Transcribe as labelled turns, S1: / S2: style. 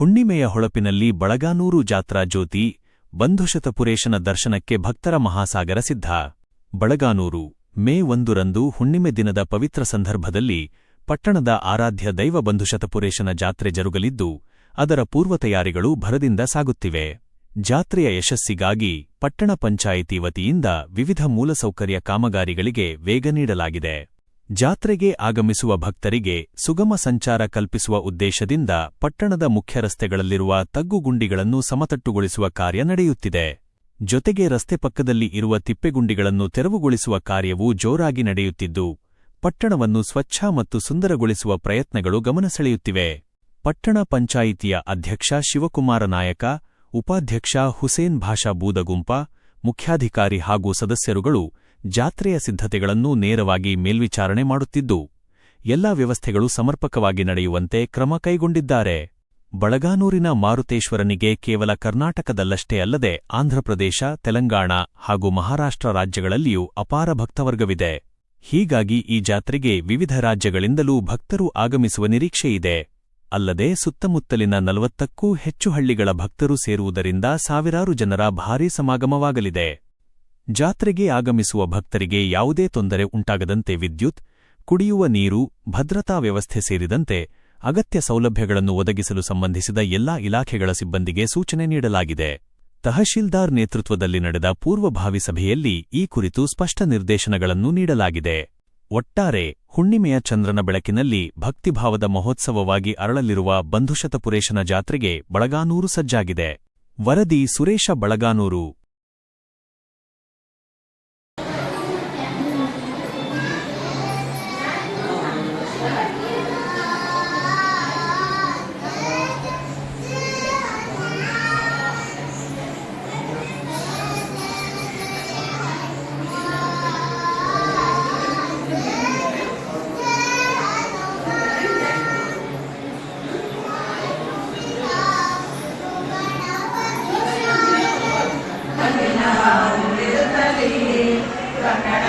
S1: ಹುಣ್ಣಿಮೆಯ ಹೊಳಪಿನಲ್ಲಿ ಬಳಗಾನೂರು ಜಾತ್ರಾ ಜ್ಯೋತಿ, ಬಂಧುಶತಪುರೇಶನ ದರ್ಶನಕ್ಕೆ ಭಕ್ತರ ಮಹಾಸಾಗರ ಸಿದ್ಧ. ಬಳಗಾನೂರು ಮೇ 1ರಂದು ಹುಣ್ಣಿಮೆ ದಿನದ ಪವಿತ್ರ ಸಂದರ್ಭದಲ್ಲಿ ಪಟ್ಟಣದ ಆರಾಧ್ಯ ದೈವ ಬಂಧುಶತಪುರೇಶನ ಜಾತ್ರೆ ಜರುಗಲಿದ್ದು, ಅದರ ಪೂರ್ವತಯಾರಿಗಳು ಭರದಿಂದ ಸಾಗುತ್ತಿವೆ. ಜಾತ್ರೆಯ ಯಶಸ್ಸಿಗಾಗಿ ಪಟ್ಟಣ ಪಂಚಾಯಿತಿ ವತಿಯಿಂದ ವಿವಿಧ ಮೂಲಸೌಕರ್ಯ ಕಾಮಗಾರಿಗಳಿಗೆ ವೇಗ ನೀಡಲಾಗಿದೆ. ಜಾತ್ರೆಗೆ ಆಗಮಿಸುವ ಭಕ್ತರಿಗೆ ಸುಗಮ ಸಂಚಾರ ಕಲ್ಪಿಸುವ ಉದ್ದೇಶದಿಂದ ಪಟ್ಟಣದ ಮುಖ್ಯ ರಸ್ತೆಗಳಲ್ಲಿರುವ ತಗ್ಗುಗುಂಡಿಗಳನ್ನು ಸಮತಟ್ಟುಗೊಳಿಸುವ ಕಾರ್ಯ ನಡೆಯುತ್ತಿದೆ. ಜೊತೆಗೆ ರಸ್ತೆ ಪಕ್ಕದಲ್ಲಿ ಇರುವ ತಿಪ್ಪೆಗುಂಡಿಗಳನ್ನು ತೆರವುಗೊಳಿಸುವ ಕಾರ್ಯವೂ ಜೋರಾಗಿ ನಡೆಯುತ್ತಿದ್ದು, ಪಟ್ಟಣವನ್ನು ಸ್ವಚ್ಛ ಮತ್ತು ಸುಂದರಗೊಳಿಸುವ ಪ್ರಯತ್ನಗಳು ಗಮನಸೆಳೆಯುತ್ತಿವೆ. ಪಟ್ಟಣ ಪಂಚಾಯಿತಿಯ ಅಧ್ಯಕ್ಷ ಶಿವಕುಮಾರ ನಾಯಕ, ಉಪಾಧ್ಯಕ್ಷ ಹುಸೇನ್ ಭಾಷಾ ಬೂದಗುಂಪ, ಮುಖ್ಯಾಧಿಕಾರಿ ಹಾಗೂ ಸದಸ್ಯರುಗಳು ಜಾತ್ರೆಯ ಸಿದ್ಧತೆಗಳನ್ನು ನೇರವಾಗಿ ಮೇಲ್ವಿಚಾರಣೆ ಮಾಡುತ್ತಿದ್ದು, ಎಲ್ಲಾ ವ್ಯವಸ್ಥೆಗಳು ಸಮರ್ಪಕವಾಗಿ ನಡೆಯುವಂತೆ ಕ್ರಮ ಕೈಗೊಂಡಿದ್ದಾರೆ. ಬಳಗಾನೂರಿನ ಮಾರುತೇಶ್ವರನಿಗೆ ಕೇವಲ ಕರ್ನಾಟಕದಲ್ಲಷ್ಟೇ ಅಲ್ಲದೆ ಆಂಧ್ರಪ್ರದೇಶ, ತೆಲಂಗಾಣ ಹಾಗೂ ಮಹಾರಾಷ್ಟ್ರ ರಾಜ್ಯಗಳಲ್ಲಿಯೂ ಅಪಾರ ಭಕ್ತವರ್ಗವಿದೆ. ಹೀಗಾಗಿ ಈ ಜಾತ್ರೆಗೆ ವಿವಿಧ ರಾಜ್ಯಗಳಿಂದಲೂ ಭಕ್ತರು ಆಗಮಿಸುವ ನಿರೀಕ್ಷೆಯಿದೆ. ಅಲ್ಲದೆ ಸುತ್ತಮುತ್ತಲಿನ 40ಕ್ಕೂ ಹೆಚ್ಚು ಹಳ್ಳಿಗಳ ಭಕ್ತರು ಸೇರುವುದರಿಂದ ಸಾವಿರಾರು ಜನರ ಭಾರೀ ಸಮಾಗಮವಾಗಲಿದೆ. ಜಾತ್ರೆಗೆ ಆಗಮಿಸುವ ಭಕ್ತರಿಗೆ ಯಾವುದೇ ತೊಂದರೆ ಉಂಟಾಗದಂತೆ ವಿದ್ಯುತ್, ಕುಡಿಯುವ ನೀರು, ಭದ್ರತಾ ವ್ಯವಸ್ಥೆ ಸೇರಿದಂತೆ ಅಗತ್ಯ ಸೌಲಭ್ಯಗಳನ್ನು ಒದಗಿಸಲು ಸಂಬಂಧಿಸಿದ ಎಲ್ಲಾ ಇಲಾಖೆಗಳ ಸಿಬ್ಬಂದಿಗೆ ಸೂಚನೆ ನೀಡಲಾಗಿದೆ. ತಹಶೀಲ್ದಾರ್ ನೇತೃತ್ವದಲ್ಲಿ ನಡೆದ ಪೂರ್ವಭಾವಿ ಸಭೆಯಲ್ಲಿ ಈ ಕುರಿತು ಸ್ಪಷ್ಟ ನಿರ್ದೇಶನಗಳನ್ನು ನೀಡಲಾಗಿದೆ. ಒಟ್ಟಾರೆ ಹುಣ್ಣಿಮೆಯ ಚಂದ್ರನ ಬೆಳಕಿನಲ್ಲಿ ಭಕ್ತಿಭಾವದ ಮಹೋತ್ಸವವಾಗಿ ಅರಳಲಿರುವ ಬಂಧುಶತಪುರೇಶನ ಜಾತ್ರೆಗೆ ಬಳಗಾನೂರು ಸಜ್ಜಾಗಿದೆ. ವರದಿ ಸುರೇಶ, ಬಳಗಾನೂರು.
S2: ಕನ್ನಡ